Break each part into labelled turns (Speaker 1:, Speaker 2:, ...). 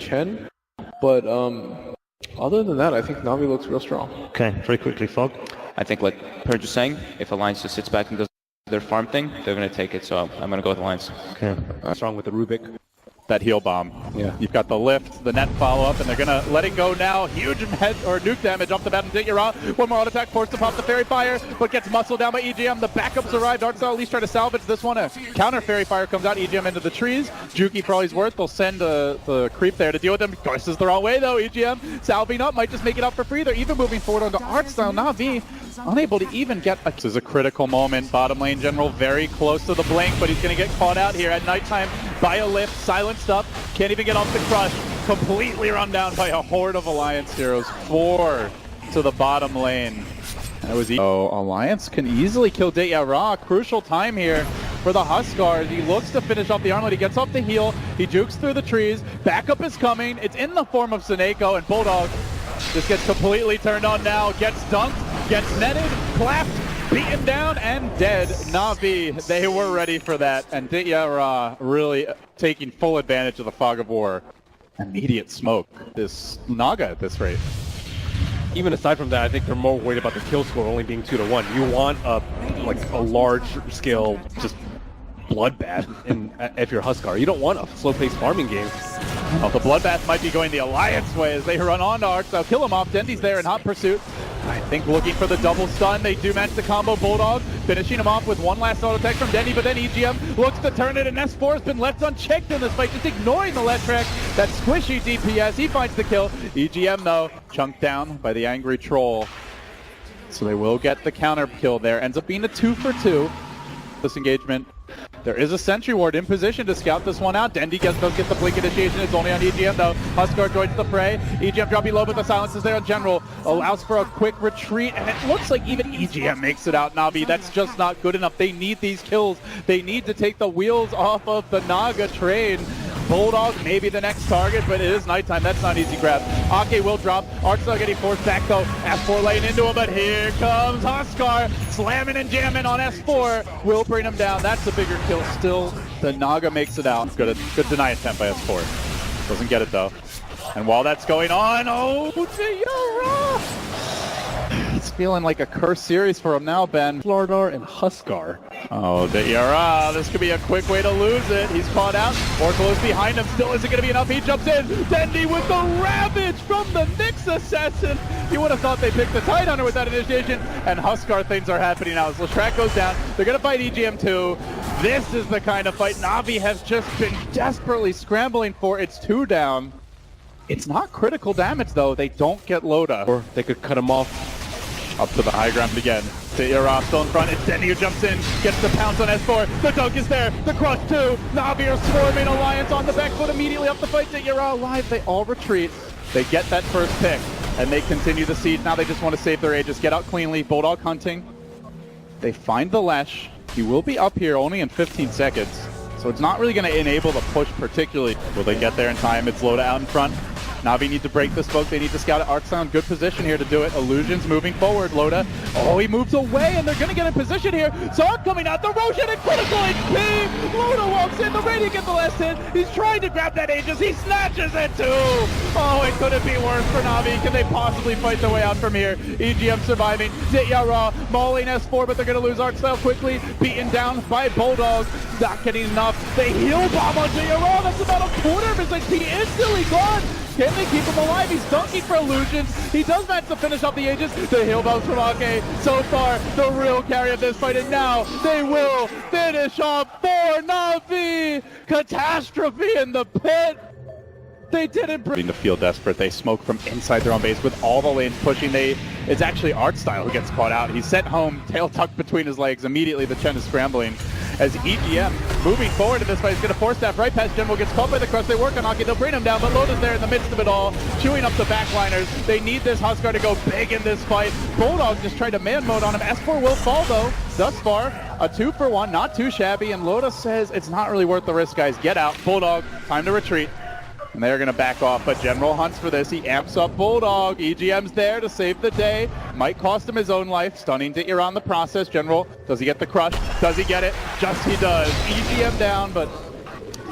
Speaker 1: Chen. But other than that, I think NaVi looks real strong.
Speaker 2: Okay, very quickly, Fog.
Speaker 3: I think like Purge was saying, if Alliance just sits back and does their farm thing, they're going to take it, so I'm going to go with Alliance.
Speaker 2: Okay.
Speaker 1: Strong with the Rubik.
Speaker 4: That heal bomb.
Speaker 1: Yeah.
Speaker 4: You've got the lift, the net follow-up, and they're going to let it go now. Huge head or nuke damage off the bat and Ditya raw. One more auto attack, forced to pop the Fairy Fire, but gets muscled down by EGM. The backups arrived. Artstyle at least try to salvage this one. A counter Fairy Fire comes out, EGM into the trees. Juki, for all he's worth, they'll send the creep there to deal with them. Courses the wrong way, though. EGM salving up, might just make it up for free. They're even moving forward onto Artstyle. NaVi unable to even get a... This is a critical moment. Bottom lane general very close to the blink, but he's going to get caught out here at nighttime by a lift. Silenced up. Can't even get off the crush. Completely run down by a horde of Alliance heroes. 4 to the bottom lane. That was easy. Oh, Alliance can easily kill Ditya raw. Crucial time here for the Huskar. He looks to finish off the armlet. He gets off the heal. He jukes through the trees. Backup is coming. It's in the form of Seneko, and Bulldog just gets completely turned on now. Gets dunked. Gets netted, clapped, beaten down, and dead. NaVi, they were ready for that. And Ditya really taking full advantage of the fog of war. Immediate smoke. This Naga at this rate.
Speaker 1: Even aside from that, I think they're more worried about the kill score only being 2-1. You want a large scale just bloodbath if you're Huskar. You don't want a slow-paced farming game.
Speaker 4: Well, the bloodbath might be going the Alliance way as they run on to Arch. They'll kill him off. Dendy's there in hot pursuit. I think looking for the double stun. They do manage to combo Bulldog, finishing him off with one last auto attack from Dendy, but then EGM looks to turn it, and S4 has been left unchecked in this fight, just ignoring the left track. That squishy DPS, he finds the kill. EGM, though, chunked down by the angry troll. So they will get the counter kill there. Ends up being a 2 for 2. This engagement. There is a sentry ward in position to scout this one out. Dendy does get the blink initiation. It's only on EGM though. Huskar joins the fray. EGM dropping low, but the silence is there on general. Allows for a quick retreat, and it looks like even EGM makes it out. NaVi, that's just not good enough. They need these kills. They need to take the wheels off of the Naga train. Bulldog maybe the next target, but it is nighttime. That's not an easy grab. Ake will drop. Artstyle getting forced back though. S4 laying into him, but here comes Huskar slamming and jamming on S4. Will bring him down. That's a bigger kill still. The Naga makes it out. Good deny attempt by S4. Doesn't get it though. And while that's going on, oh, Ditya! It's feeling like a cursed series for him now, Ben.
Speaker 1: Flordar and Huskar.
Speaker 4: Oh, Ditya, this could be a quick way to lose it. He's caught out. Or close behind him. Still isn't going to be enough. He jumps in. Dendy with the Ravage from the Nyx Assassin. You would have thought they picked the Tidehunter with that initiation. And Huskar things are happening now. As Leshrac goes down, they're going to fight EGM too. This is the kind of fight NaVi has just been desperately scrambling for. It's 2 down. It's not critical damage though. They don't get Loda.
Speaker 1: Or they could cut him off.
Speaker 4: Up to the high ground again. Ditya still in front. It's Dendy who jumps in, gets the pounce on S4. The dunk is there. The crush too. NaVi are swarming Alliance on the back foot immediately up the fight. Ditya alive. They all retreat. They get that first pick, and they continue the siege. Now they just want to save their Aegis, get out cleanly. Bulldog hunting. They find the Lesh. He will be up here only in 15 seconds, so it's not really going to enable the push particularly. Will they get there in time? It's Loda out in front. NaVi need to break the smoke. They need to scout it. Artstyle in good position here to do it. Illusion's moving forward. Loda. Oh, he moves away, and they're going to get in position here. Zark coming out. The Roshan and critical HP. Loda walks in. The Radiant gets the last hit. He's trying to grab that Aegis. He snatches it too. Oh, it couldn't be worse for NaVi. Can they possibly fight their way out from here? EGM surviving. Ditya mauling S4, but they're going to lose Artstyle quickly. Beaten down by Bulldog. Not getting enough. They heal bomb on Ditya. That's about a quarter of his HP. Instantly gone. Can they keep him alive? He's dunking for Illusions. He does manage to finish off the Aegis. The heal bounce from Ake. So far, the real carry of this fight. And now they will finish off for NaVi. Catastrophe in the pit. They didn't bring to feel desperate. They smoke from inside their own base with all the lanes pushing. It's actually Artstyle who gets caught out. He's sent home, tail tucked between his legs. Immediately the Chen is scrambling. As EGM moving forward in this fight is going to force that right past General, gets caught by the crush. They work on Ake, they'll bring him down, but Loda's there in the midst of it all, chewing up the backliners. They need this Huskar to go big in this fight. Bulldog just tried to man mode on him. S4 will fall though. Thus far, a 2 for 1, not too shabby, and Loda says it's not really worth the risk, guys. Get out. Bulldog, time to retreat. And they're going to back off, but General hunts for this. He amps up Bulldog. EGM's there to save the day. Might cost him his own life. Stunning Ditya on the process. General, does he get the crush? Does he get it? Just he does. EGM down, but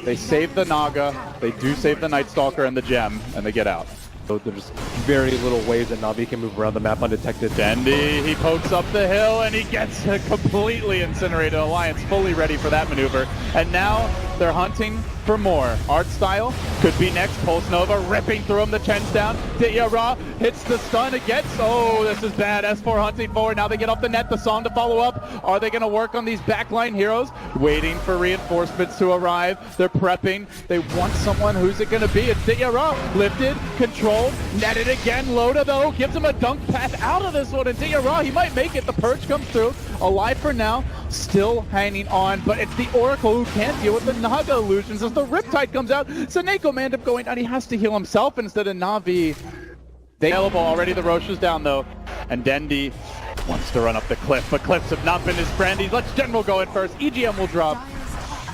Speaker 4: They save the Naga, they do save the Night Stalker and the gem, and they get out.
Speaker 1: So there's very little ways that NaVi can move around the map undetected.
Speaker 4: Dendi, he pokes up the hill and he gets completely incinerated. Alliance fully ready for that maneuver. And now they're hunting for more. Art style could be next. Pulse Nova ripping through him. The Chen's down. Ditya Ra hits the stun again. Oh, this is bad. S4 hunting forward. Now they get off the net. The song to follow up. Are they going to work on these backline heroes? Waiting for reinforcements to arrive. They're prepping. They want someone. Who's it going to be? It's Ditya Ra. Lifted, controlled, netted again. Loda, though, gives him a dunk path out of this one. And Ditya Ra, he might make it. The Purge comes through. Alive for now. Still hanging on. But it's the Oracle who can't deal with the Naga illusions as the Riptide comes out. Seneko may end up going down. He has to heal himself instead of NaVi. They available already. The Roche is down though. And Dendi wants to run up the cliff, but cliffs have not been his friend. He lets General go in first. EGM will drop.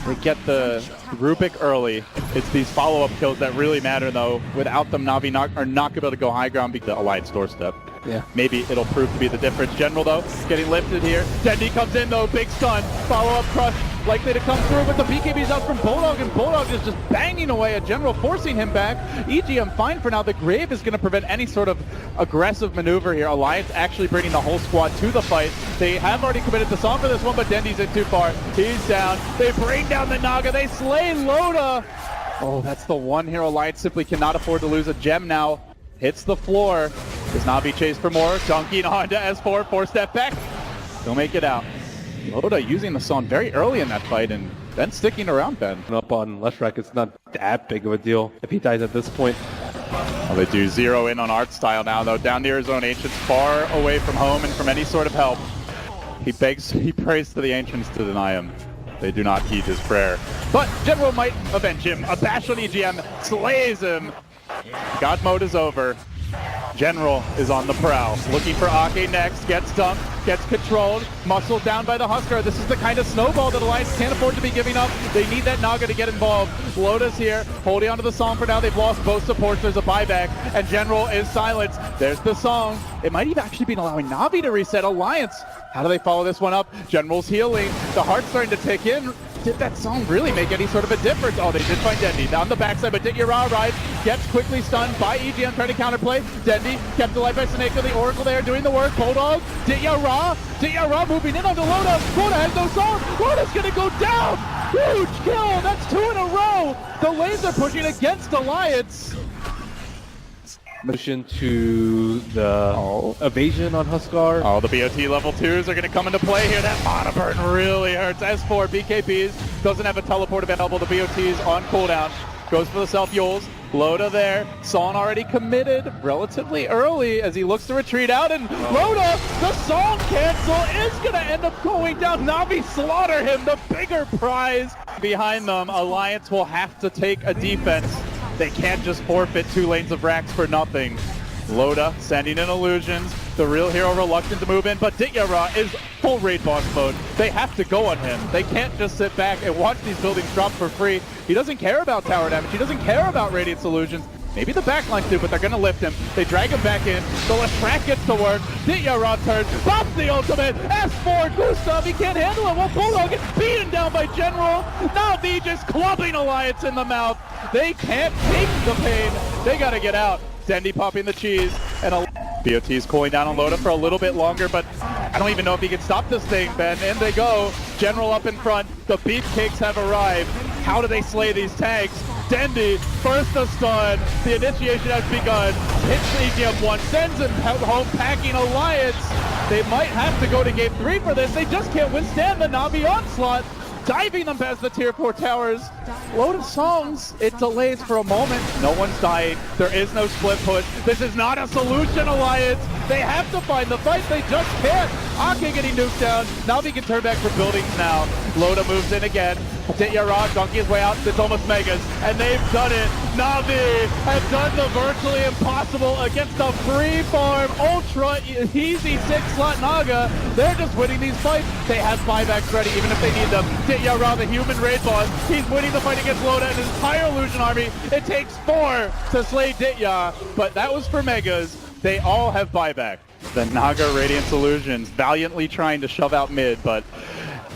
Speaker 4: They get the Rubik early. It's these follow-up kills that really matter though. Without them, NaVi are not able to go high ground because the Alliance doorstep.
Speaker 1: Yeah.
Speaker 4: Maybe it'll prove to be the difference. General though, getting lifted here. Dendi comes in though, big stun. Follow-up crush likely to come through, but the BKB's out from Bulldog, and Bulldog is just banging away at General, forcing him back. EGM fine for now. The Grave is going to prevent any sort of aggressive maneuver here. Alliance actually bringing the whole squad to the fight. They have already committed the song for this one, but Dendi's in too far. He's down. They bring down the Naga. They slay Loda. Oh, that's the one here. Alliance simply cannot afford to lose. A gem now hits the floor. Does NaVi chase for more? Dunking on to S4. 4-step back. They'll make it out. Loda using the song very early in that fight and then sticking around Ben.
Speaker 1: Up on Leshrac, it's not that big of a deal if he dies at this point.
Speaker 4: Well, they do zero in on Art style now though, down near his own Ancients, far away from home and from any sort of help. He prays to the Ancients to deny him. They do not heed his prayer. But General might avenge him. A bash on EGM slays him. God mode is over. General is on the prowl, looking for Ake next, gets dumped, gets controlled, muscled down by the Huskar. This is the kind of snowball that Alliance can't afford to be giving up. They need that Naga to get involved. Loda's here, holding onto the song for now. They've lost both supports. There's a buyback, and General is silenced. There's the song. It might even actually be allowing NaVi to reset. Alliance, how do they follow this one up? General's healing. The heart's starting to tick in. Did that song really make any sort of a difference? Oh, they did find Dendi. Down the backside, but Ditya Ra arrives, gets quickly stunned by EGM trying to counterplay. Dendi kept alive by Seneko, the Oracle there doing the work. Bulldog, Ditya Ra moving in onto Loda. Loda has no song. Loda's gonna go down. Huge kill. That's 2 in a row. The lanes are pushing against Alliance.
Speaker 1: Motion to the evasion on Huskar.
Speaker 4: Oh, the BOT level 2s are going to come into play here. That mana burn really hurts. S4, BKBs, doesn't have a teleport available. The BOT's on cooldown. Goes for the self-Yules. Loda there. Son already committed relatively early as he looks to retreat out. And Loda, the song cancel is going to end up going down. NaVi slaughter him, the bigger prize. Behind them, Alliance will have to take a defense. They can't just forfeit 2 lanes of racks for nothing. Loda sending in illusions. The real hero reluctant to move in, but Ditya Ra is full raid boss mode. They have to go on him. They can't just sit back and watch these buildings drop for free. He doesn't care about tower damage. He doesn't care about Radiant illusions. Maybe the backlines do, but they're going to lift him. They drag him back in. The Leshrac gets to work. Ditya Ra turns. Pops the ultimate. S4 Gustav. He can't handle it. Well, Bulldog gets beaten down by General. NaVi just clubbing Alliance in the mouth. They can't take the pain. They got to get out. Dendi popping the cheese. And BOT is cooling down on Loda for a little bit longer, but I don't even know if he can stop this thing, Ben. In they go. General up in front. The beefcakes have arrived. How do they slay these tanks? Dendi, first the stun. The initiation has begun. Hits the EGM 1, sends him home packing Alliance. They might have to go to game 3 for this. They just can't withstand the NaVi onslaught. Diving them past the tier 4 towers. Load of songs. It delays for a moment. No one's dying. There is no split push. This is not a solution, Alliance. They have to find the fight. They just can't. Ake getting nuked down. NaVi can turn back for buildings now. Loda moves in again. Ditya Ra donkey his way out. It's almost Megas. And they've done it. NaVi have done the virtually impossible against a free farm, ultra easy 6-slot Naga. They're just winning these fights. They have buybacks ready even if they need them. Ditya Ra, the human raid boss, he's winning the fight against Loda and his entire illusion army. It takes 4 to slay Ditya, but that was for Megas. They all have buyback. The Naga Radiance Illusions valiantly trying to shove out mid, but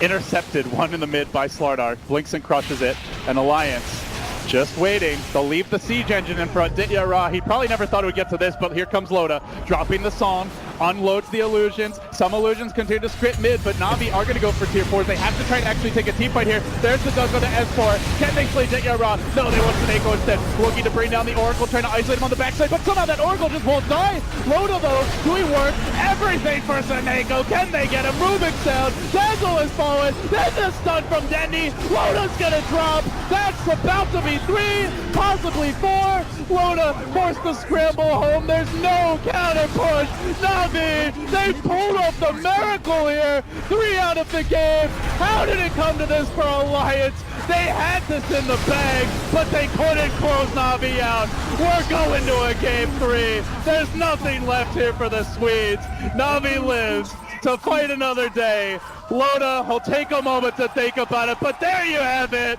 Speaker 4: Intercepted, one in the mid by Slardar. Blinks and crushes it. And Alliance just waiting. They'll leave the siege engine in front. Ditya Ra, he probably never thought it would get to this, but here comes Loda, dropping the song, unloads the illusions. Some illusions continue to script mid, but Navi are going to go for tier 4s. They have to try and actually take a team fight here. There's the Duggo to S4. Can they slay Ditya Ra? No, they want Snako instead. Looking to bring down the Oracle, trying to isolate him on the backside, but somehow that Oracle just won't die. Loda, though, doing work. Everything for Snako. Can they get him? Rubik sound. Dazzle is falling. There's a stun from Dendi. Loda's going to drop. That's about to be 3, possibly 4. Loda forced to scramble home. There's no counter push. Navi, they pulled off the miracle here. 3 out of the game. How did it come to this for Alliance? They had this in the bag, but they couldn't close Navi out. We're going to a game 3. There's nothing left here for the Swedes. Navi lives to fight another day. Loda will take a moment to think about it, but there you have it.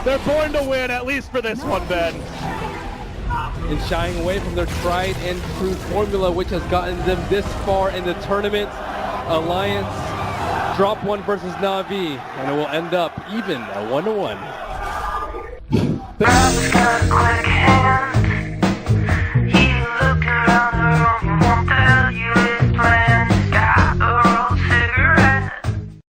Speaker 4: They're born to win, at least for this one, Ben.
Speaker 1: And shying away from their tried and true formula, which has gotten them this far in the tournament. Alliance drop 1 versus Navi, and it will end up even at 1-1.